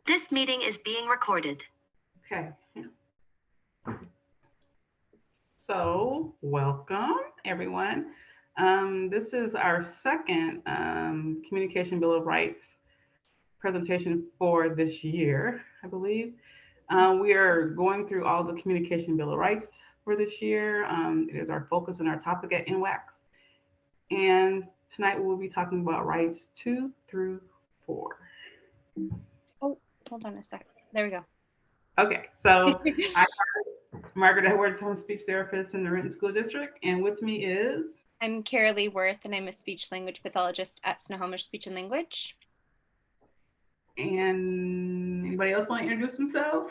This meeting is being recorded. Okay. So, welcome everyone. This is our second Communication Bill of Rights presentation for this year, I believe. We are going through all the Communication Bill of Rights for this year. It is our focus and our topic at NWACS. And tonight we'll be talking about rights 2 through 4. Oh, hold on a sec. There we go. Okay, so I'm Margaret Edwards, I'm a speech therapist in the Renton School District, and with me is... I'm Carolee Worth, and I'm a speech language pathologist at Snohomish Speech and Language. And anybody else want to introduce themselves?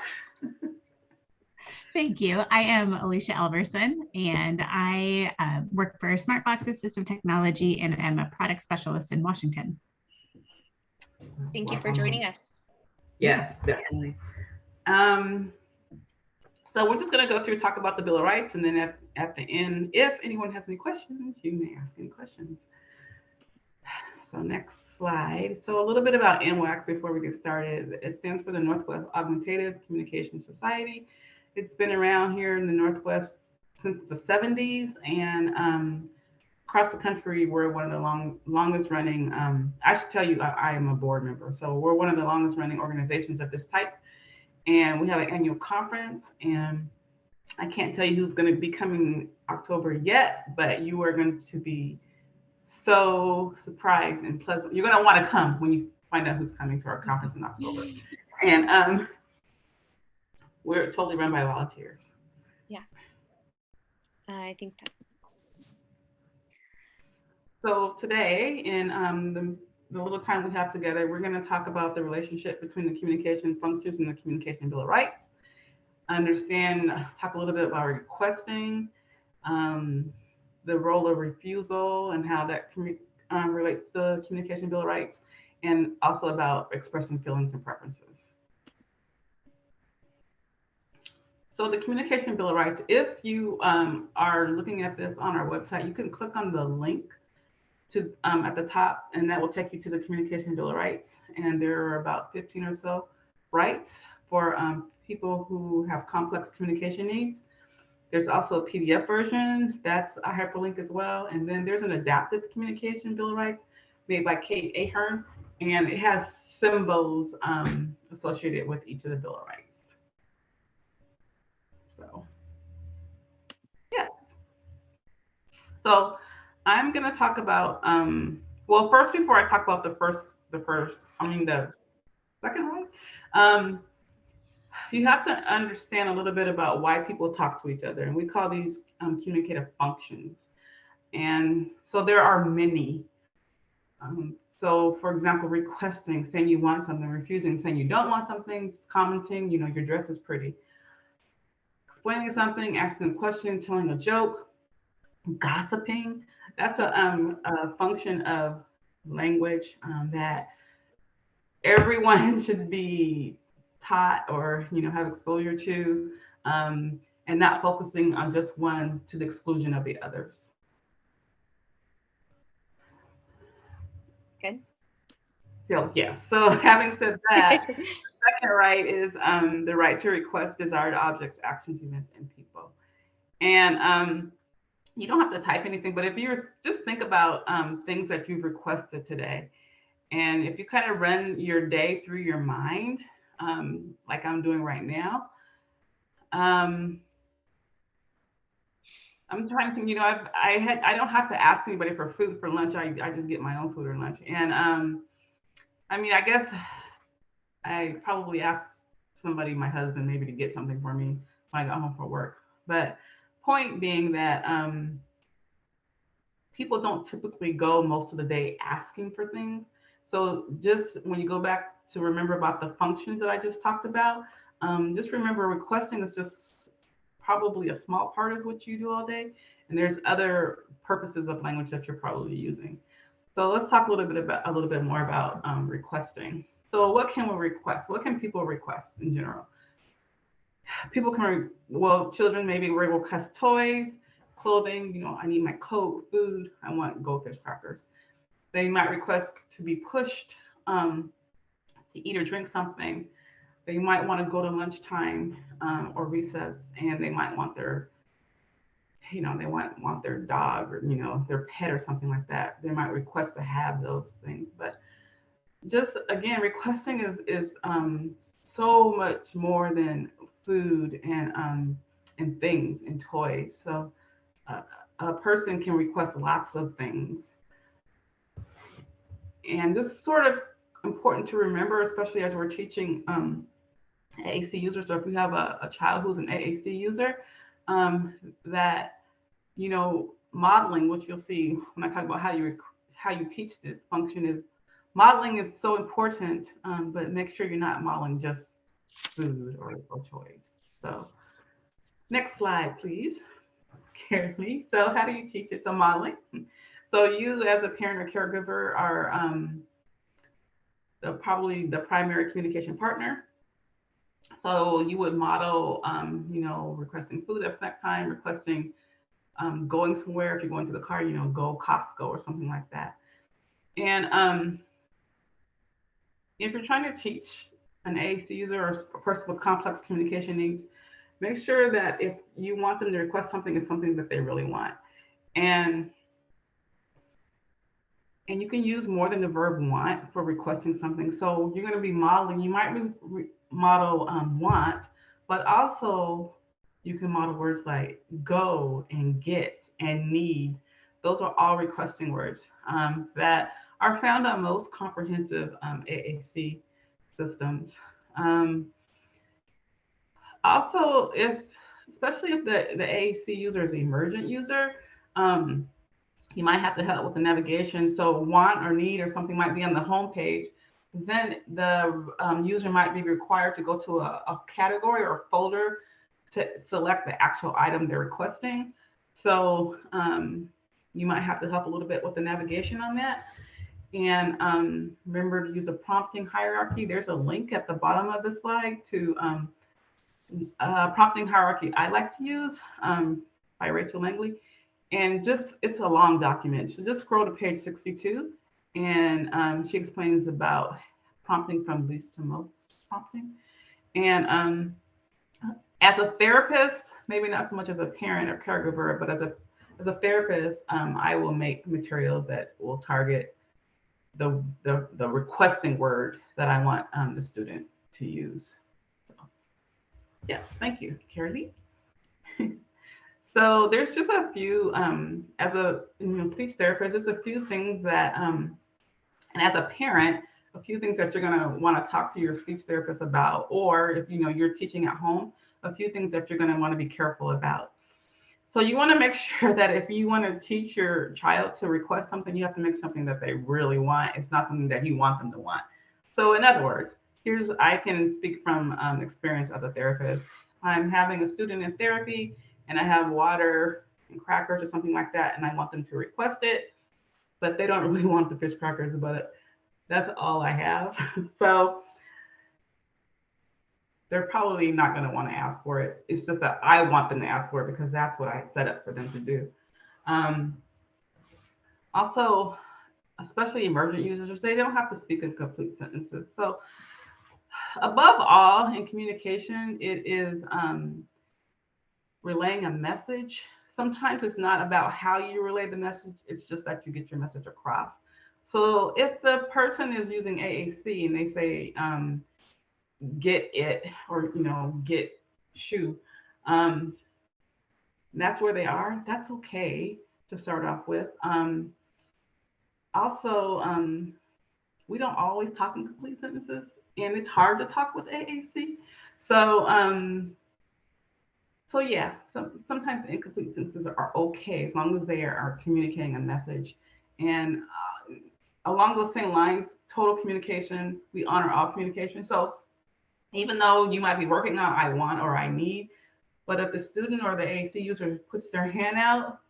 Thank you. I am Alicia Elverson, and I work for Smartbox Assistive Technology and am a product specialist in Washington. Thank you for joining us. Yes, definitely. So we're just going to go through, talk about the Bill of Rights, and then at the end, if anyone has any questions, you may ask any questions. So next slide. So a little bit about NWACS before we get started. It stands for the Northwest Augmentative Communication Society. It's been around here in the Northwest since the 70s, and across the country, we're one of the longest running, I should tell you, I am a board member. So we're one of the longest running organizations of this type. And we have an annual conference, and I can't tell you who's going to be coming October yet, but you are going to be so surprised and pleasant. You're going to want to come when you find out who's coming to our conference in October. And we're totally run by volunteers. Yeah, I think that. So today, in the little time we have together, we're going to talk about the relationship between the communication functions and the Communication Bill of Rights. Talk a little bit about requesting, the role of refusal and how that relates to the Communication Bill of Rights, and also about expressing feelings and preferences. So the Communication Bill of Rights, if you are looking at this on our website, you can click on the link to at the top, and that will take you to the Communication Bill of Rights. And there are about 15 or so rights for people who have complex communication needs. There's also a PDF version that's a hyperlink as well. And then there's an adaptive Communication Bill of Rights made by Kate Ahern, and it has symbols associated with each of the Bill of Rights. So, yes. So I'm going to talk about, well, first, before I talk about the second right, you have to understand a little bit about why people talk to each other. And we call these communicative functions. And so there are many. So for example, requesting, saying you want something, refusing, saying you don't want something, commenting, your dress is pretty. Explaining something, asking a question, telling a joke, gossiping. That's a function of language that everyone should be taught or have exposure to, and not focusing on just one to the exclusion of the others. Good. So yeah. So having said that, the second right is the right to request desired objects, actions, events, and people. And you don't have to type anything, but if you just think about things that you've requested today, and if you kind of run your day through your mind, like I'm doing right now, I'm trying to think. I don't have to ask anybody for food for lunch. I just get my own food or lunch, and I guess I probably asked somebody, my husband, maybe to get something for me when I got home from work, but. Point being that people don't typically go most of the day asking for things. So just when you go back to remember about the functions that I just talked about, just remember requesting is just probably a small part of what you do all day. And there's other purposes of language that you're probably using. So let's talk a little bit more about requesting. So what can we request? What can people request in general? People can, children maybe will request toys, clothing, I need my coat, food, I want goldfish crackers. They might request to be pushed to eat or drink something. they might want to go to lunchtime or recess, and they might want their, they want their dog or, their pet or something like that. They might request to have those things. But just again, requesting is so much more than food and things and toys. So a person can request lots of things. And this is sort of important to remember, especially as we're teaching AAC users, or if you have a child who's an AAC user, that, modeling, which you'll see when I talk about how you teach this function, is modeling is so important, but make sure you're not modeling just food or toys. So next slide, please. Scared me. So how do you teach it? So modeling. So you as a parent or caregiver are probably the primary communication partner. So you would model, requesting food at snack time, requesting going somewhere. If you're going to the car, go Costco or something like that. And if you're trying to teach an AAC user or a person with complex communication needs, make sure that if you want them to request something, it's something that they really want. And you can use more than the verb want for requesting something. So you're going to be modeling, you might model want, but also you can model words like go and get and need. Those are all requesting words that are found on most comprehensive AAC systems. Also, especially if the AAC user is an emergent user, you might have to help with the navigation. So want or need or something might be on the home page. Then the user might be required to go to a category or a folder to select the actual item they're requesting. So you might have to help a little bit with the navigation on that. And remember to use a prompting hierarchy. There's a link at the bottom of the slide to prompting hierarchy I like to use by Rachel Langley. And it's a long document. So just scroll to page 62, and she explains about prompting from least to most prompting. And as a therapist, maybe not so much as a parent or caregiver, but as a therapist, I will make materials that will target the requesting word that I want the student to use. So, yes, thank you, Carrie. So there's just a few, as a speech therapist, there's a few things that, and as a parent, a few things that you're gonna wanna talk to your speech therapist about, or if you're teaching at home, a few things that you're gonna wanna be careful about. So you wanna make sure that if you wanna teach your child to request something, you have to make something that they really want. It's not something that you want them to want. So in other words, I can speak from experience as a therapist. I'm having a student in therapy, and I have water and crackers or something like that, and I want them to request it, but they don't really want the fish crackers, but that's all I have. So they're probably not going to want to ask for it. It's just that I want them to ask for it because that's what I set up for them to do. Also, especially emergent users, they don't have to speak in complete sentences. So above all, in communication, it is relaying a message. Sometimes it's not about how you relay the message, it's just that you get your message across. So if the person is using AAC and they say get it, or get shoe, that's where they are, that's okay to start off with. Also, we don't always talk in complete sentences, and it's hard to talk with AAC. So yeah, sometimes incomplete sentences are okay as long as they are communicating a message. And along those same lines, total communication, we honor all communication. So even though you might be working on I want or I need, but if the student or the AAC user puts their hand out,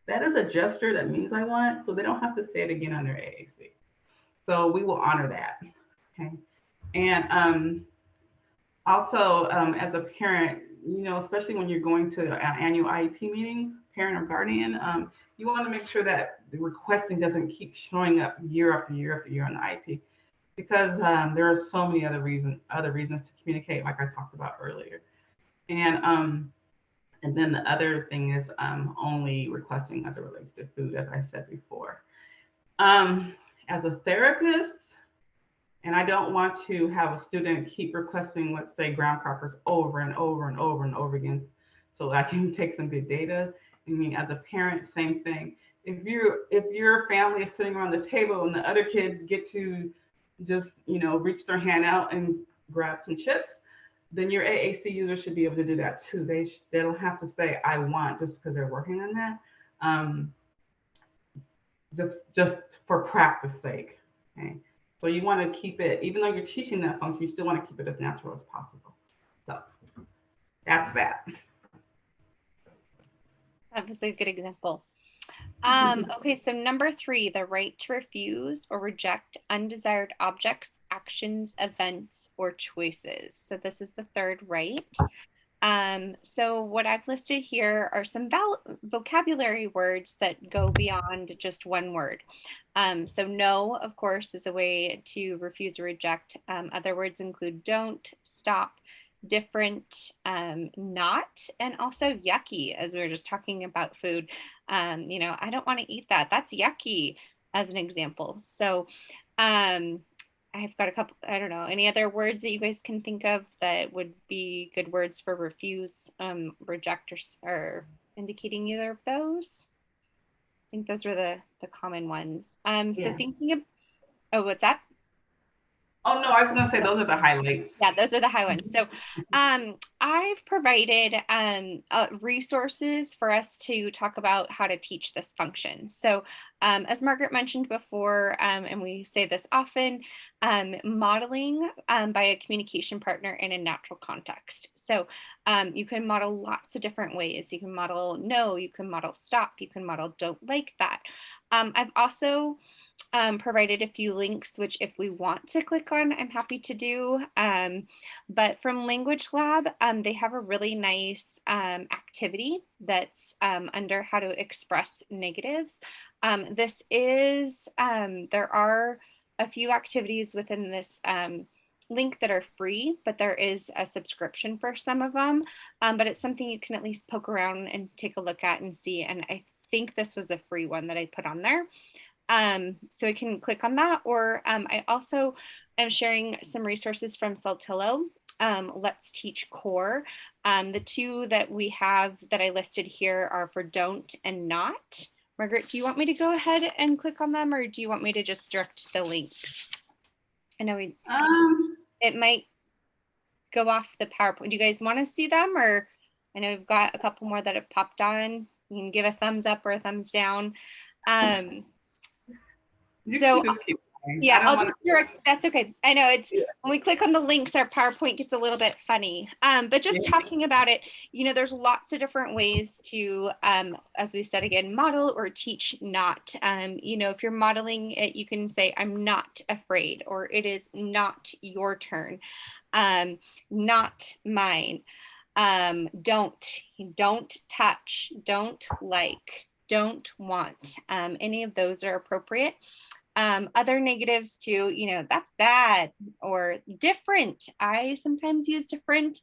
that is a gesture that means I want, so they don't have to say it again on their AAC. So we will honor that, okay? And also, as a parent, especially when you're going to annual IEP meetings, parent or guardian, you want to make sure that the requesting doesn't keep showing up year after year after year on the IEP. because there are so many other reasons to communicate, like I talked about earlier. And then the other thing is only requesting as it relates to food, as I said before. As a therapist, and I don't want to have a student keep requesting, let's say, ground crackers over and over and over and over again, so I can take some good data. I mean, as a parent, same thing. If your family is sitting around the table and the other kids get to just, reach their hand out and grab some chips, then your AAC user should be able to do that too. They don't have to say "I want" just because they're working on that. Just for practice sake. Okay. So you want to keep it, even though you're teaching that function, you still want to keep it as natural as possible. So that's that. That was a good example. Okay, so number 3, the right to refuse or reject undesired objects, actions, events, or choices. So this is the third right. So what I've listed here are some vocabulary words that go beyond just one word. So no, of course, is a way to refuse or reject. Other words include don't, stop, different, not, and also yucky, as we were just talking about food. I don't want to eat that. That's yucky, as an example. So I've got a couple, I don't know, any other words that you guys can think of that would be good words for refuse, reject, or indicating either of those? I think those were the common ones. So thinking of, oh, what's that? Oh, no, I was going to say those are the highlights. Yeah, those are the high ones. So I've provided resources for us to talk about how to teach this function. So as Margaret mentioned before, and we say this often, modeling by a communication partner in a natural context. So you can model lots of different ways. You can model no, you can model stop, you can model don't like that. I've also provided a few links, which if we want to click on, I'm happy to do. But from Language Lab, they have a really nice activity that's under how to express negatives. This is, there are a few activities within this link that are free, but there is a subscription for some of them. But it's something you can at least poke around and take a look at and see. And I think this was a free one that I put on there. So I can click on that, or I also am sharing some resources from Saltillo, Let's Teach Core. The two that we have that I listed here are for don't and not. Margaret, do you want me to go ahead and click on them, or do you want me to just direct the links? I know it might go off the PowerPoint. Do you guys want to see them, or I know we've got a couple more that have popped on. You can give a thumbs up or a thumbs down. So yeah, I'll just direct, that's okay. I know it's, when we click on the links, our PowerPoint gets a little bit funny, but just talking about it, there's lots of different ways to, as we said again, model or teach not. If you're modeling it, you can say, I'm not afraid, or it is not your turn, not mine, don't touch, don't like, don't want. Any of those are appropriate. Other negatives too, that's bad or different. I sometimes use different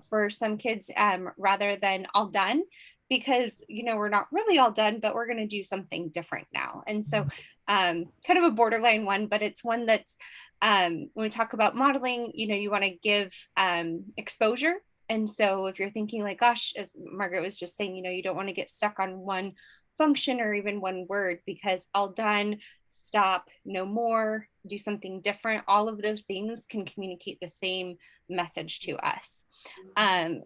for some kids rather than all done, because, we're not really all done, but we're going to do something different now. And so kind of a borderline one, but it's one that's when we talk about modeling, you want to give exposure. And so if you're thinking like, gosh, as Margaret was just saying, you don't want to get stuck on one function or even one word, because all done, stop, no more, do something different, all of those things can communicate the same message to us.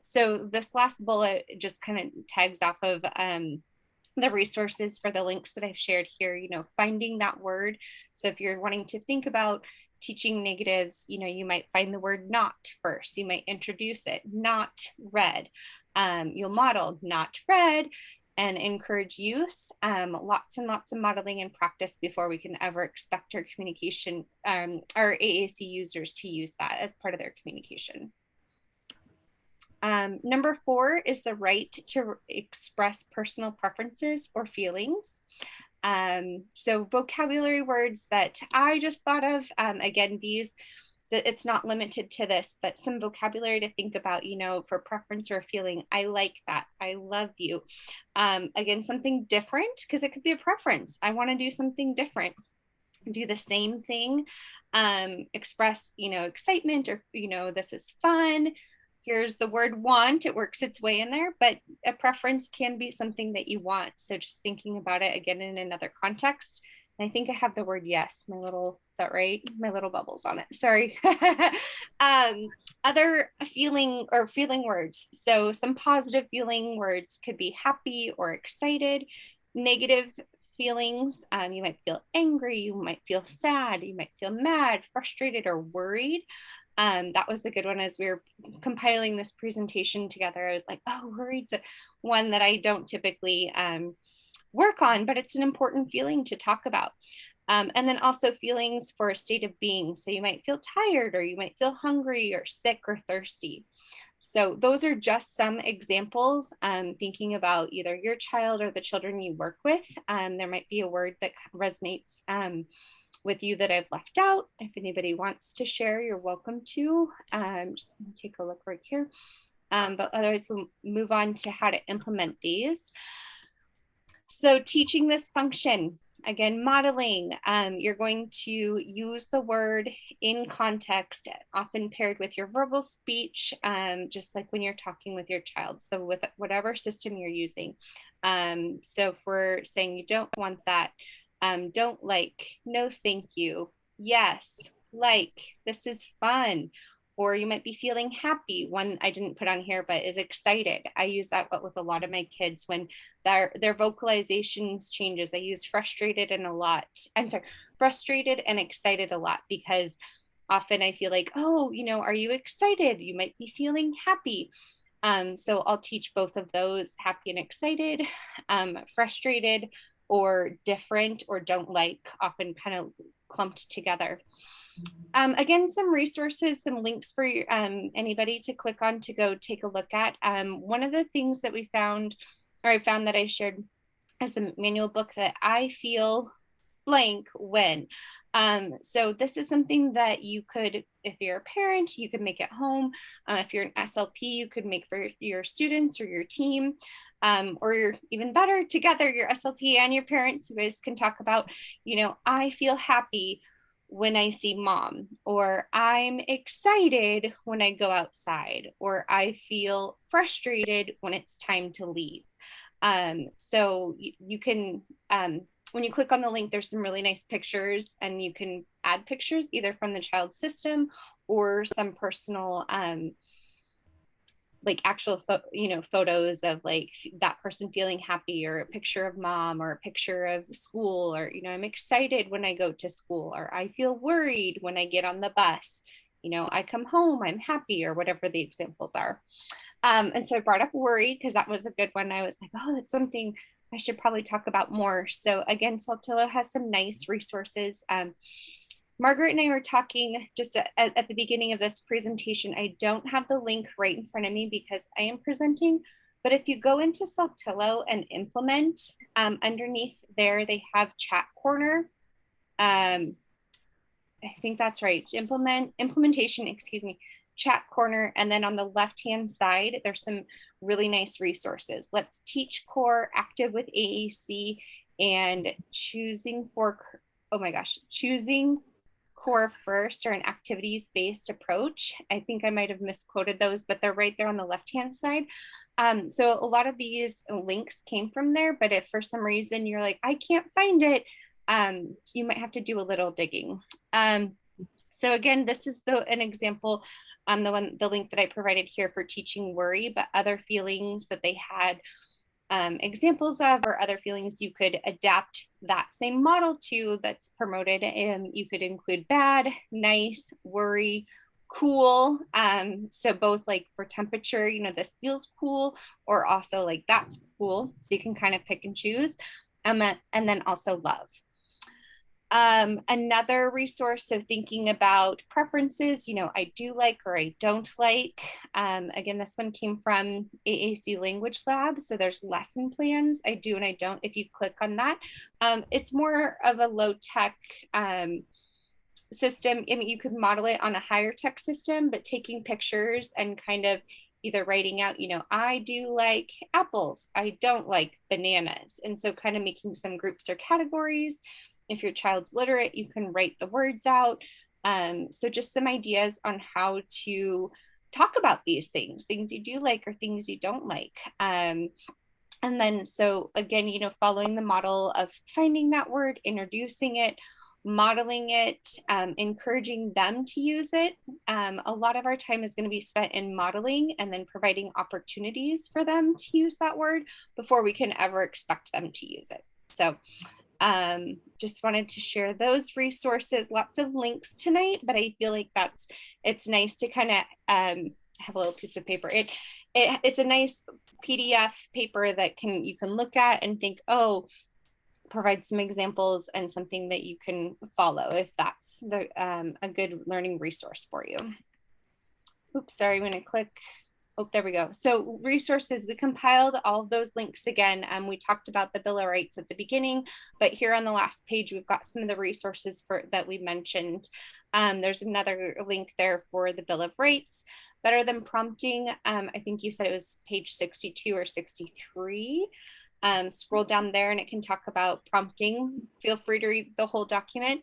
So this last bullet just kind of tags off of the resources for the links that I've shared here, finding that word. So if you're wanting to think about teaching negatives, you might find the word not first. You might introduce it, not read. You'll model not read and encourage use. Lots and lots of modeling and practice before we can ever expect our communication, our AAC users to use that as part of their communication. Number 4 is the right to express personal preferences or feelings. So vocabulary words that I just thought of, again, it's not limited to this, but some vocabulary to think about, for preference or feeling. I like that. I love you. Again, something different, because it could be a preference. I want to do something different. Do the same thing. Express, excitement, or, this is fun. Here's the word want. It works its way in there, but a preference can be something that you want. So just thinking about it again in another context. And I think I have the word yes, is that right? My little bubbles on it, sorry. Other feeling words. So some positive feeling words could be happy or excited. Negative feelings, you might feel angry, you might feel sad, you might feel mad, frustrated, or worried. That was a good one. As we were compiling this presentation together, I was like, oh, worried's one that I don't typically work on, but it's an important feeling to talk about. And then also feelings for a state of being. So you might feel tired, or you might feel hungry or sick or thirsty. So those are just some examples, thinking about either your child or the children you work with. There might be a word that resonates with you that I've left out. If anybody wants to share, you're welcome to. Just gonna take a look right here. But otherwise, we'll move on to how to implement these. So teaching this function, again, modeling, you're going to use the word in context, often paired with your verbal speech, just like when you're talking with your child. So with whatever system you're using. So if we're saying you don't want that, don't like, no thank you, yes, like, this is fun. Or you might be feeling happy. One I didn't put on here, but is excited. I use that with a lot of my kids when their vocalizations changes. I use frustrated and frustrated and excited a lot, because often I feel like, oh, are you excited? You might be feeling happy. So I'll teach both of those, happy and excited, frustrated or different or don't like, often kind of clumped together. Again, some resources, some links for anybody to click on to go take a look at. One of the things that I found that I shared as the manual book that I feel blank when. So this is something that you could, if you're a parent, you could make at home. If you're an SLP, you could make for your students or your team, or even better, together, your SLP and your parents. You guys can talk about, I feel happy when I see mom, or I'm excited when I go outside, or I feel frustrated when it's time to leave. So you can, when you click on the link, there's some really nice pictures, and you can add pictures either from the child's system or some personal, like actual, photos of like that person feeling happy, or a picture of mom, or a picture of school, or, I'm excited when I go to school, or I feel worried when I get on the bus, I come home, I'm happy, or whatever the examples are. And so I brought up worry because that was a good one. I was like, oh, that's something I should probably talk about more. So again, Saltillo has some nice resources. Margaret and I were talking just at the beginning of this presentation. I don't have the link right in front of me because I am presenting, but if you go into Saltillo and implement, underneath there, they have chat corner. I think that's right. Implementation, excuse me, chat corner. And then on the left-hand side, there's some really nice resources. Let's Teach Core, Active with AAC, and choosing Core First, or an activities-based approach. I think I might have misquoted those, but they're right there on the left-hand side. So a lot of these links came from there, but if for some reason you're like, I can't find it, you might have to do a little digging. So again, this is an example, the link that I provided here for teaching worry, but other feelings that they had examples of, or other feelings you could adapt that same model to that's promoted. And you could include bad, nice, worry, cool. So both like for temperature, this feels cool, or also like that's cool. So you can kind of pick and choose. And then also love. Another resource, so thinking about preferences, I do like or I don't like. Again, this one came from AAC Language Lab. So there's lesson plans, I do and I don't. If you click on that, it's more of a low tech system. I mean, you could model it on a higher tech system, but taking pictures and kind of either writing out, I do like apples, I don't like bananas. And so kind of making some groups or categories. If your child's literate, you can write the words out. So just some ideas on how to talk about these things you do like or things you don't like. And then, so again, following the model of finding that word, introducing it, modeling it, encouraging them to use it. A lot of our time is going to be spent in modeling and then providing opportunities for them to use that word before we can ever expect them to use it. So just wanted to share those resources, lots of links tonight, but I feel like it's nice to kind of have a little piece of paper. It's a nice PDF paper that you can look at and think, oh, provide some examples and something that you can follow if that's a good learning resource for you. Oops, sorry, I'm going to click. Oh, there we go. So resources, we compiled all of those links again. We talked about the Bill of Rights at the beginning, but here on the last page, we've got some of the resources that we mentioned. There's another link there for the Bill of Rights. Better than prompting, I think you said it was page 62 or 63. Scroll down there and it can talk about prompting. Feel free to read the whole document.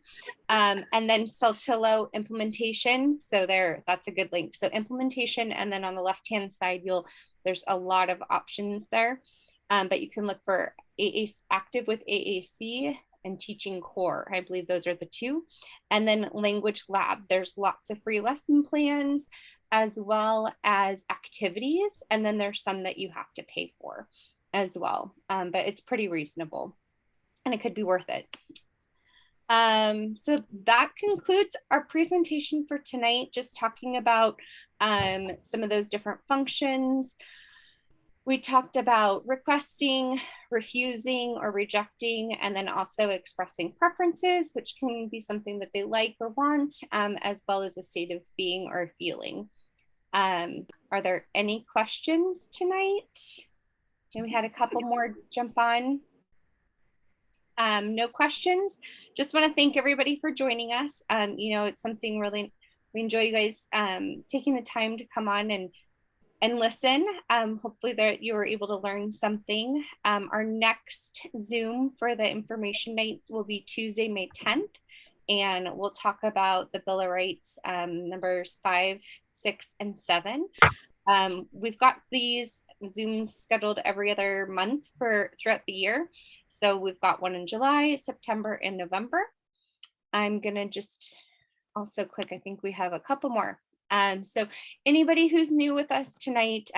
And then Saltillo implementation. So that's a good link. So implementation, and then on the left-hand side, there's a lot of options there. But you can look for active with AAC and teaching core. I believe those are the two. And then language lab. There's lots of free lesson plans as well as activities. And then there's some that you have to pay for as well, but it's pretty reasonable and it could be worth it. So that concludes our presentation for tonight, just talking about some of those different functions. We talked about requesting, refusing or rejecting, and then also expressing preferences, which can be something that they like or want, as well as a state of being or feeling. Are there any questions tonight? And we had a couple more jump on. No questions. Just want to thank everybody for joining us. It's something really, we enjoy you guys taking the time to come on and listen. Hopefully that you were able to learn something. Our next Zoom for the information night will be Tuesday, May 10th. And we'll talk about the Bill of Rights, numbers 5, 6, and 7. We've got these Zooms scheduled every other month throughout the year. So we've got one in July, September, and November. I'm gonna just also click, I think we have a couple more. So anybody who's new with us tonight,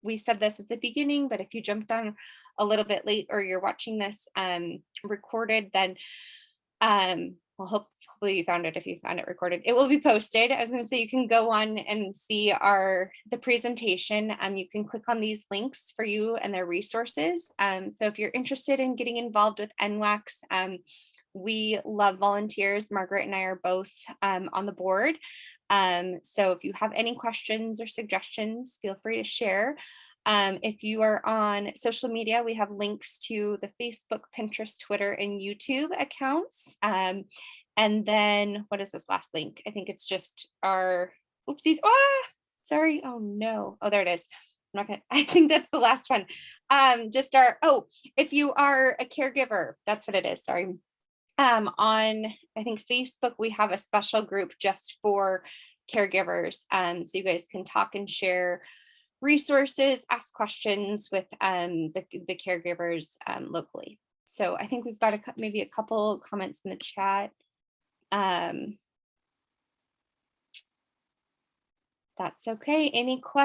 we said this at the beginning, but if you jumped on a little bit late or you're watching this recorded, then well, hopefully you found it. If you found it recorded, it will be posted. I was going to say you can go on and see the presentation. You can click on these links for you and their resources. So if you're interested in getting involved with NWACS, we love volunteers. Margaret and I are both on the board. So if you have any questions or suggestions, feel free to share. If you are on social media, we have links to the Facebook, Pinterest, Twitter, and YouTube accounts. And then what is this last link? I think it's just our, oopsies. Sorry. Oh no. Oh, there it is. I'm not gonna, I think that's the last one. If you are a caregiver, that's what it is. Sorry. On, I think Facebook, we have a special group just for caregivers. So you guys can talk and share resources, ask questions with the caregivers locally. So I think we've got maybe a couple comments in the chat. That's okay. Any questions?